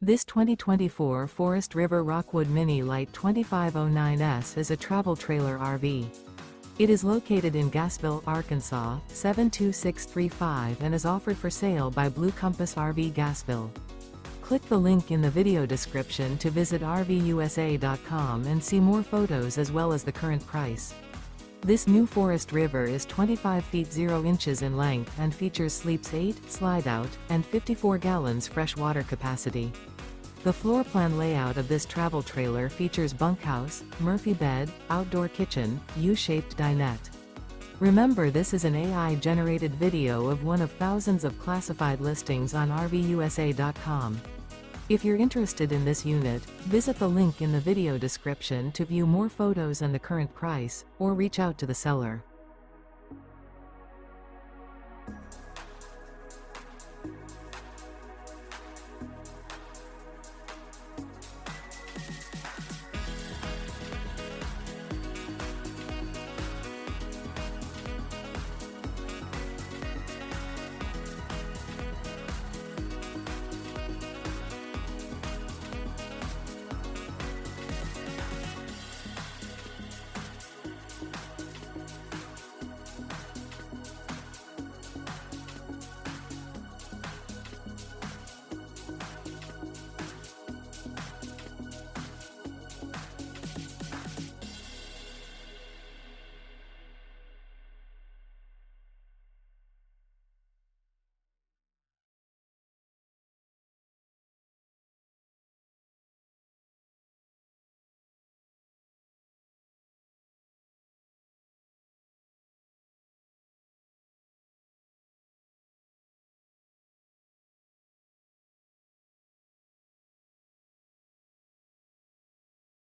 This 2024 Forest River Rockwood Mini Lite 2509S is a travel trailer RV. It is located in Gassville, Arkansas, 72635 and is offered for sale by Blue Compass RV Gassville. Click the link in the video description to visit RVUSA.com and see more photos as well as the current price. This new Forest River is 25 feet 0 inches in length and features sleeps 8, Slideout, and 54 gallons fresh water capacity. The floor plan layout of this travel trailer features bunkhouse, Murphy bed, outdoor kitchen, U-shaped dinette. Remember, this is an AI-generated video of one of thousands of classified listings on RVUSA.com. If you're interested in this unit, visit the link in the video description to view more photos and the current price, or reach out to the seller.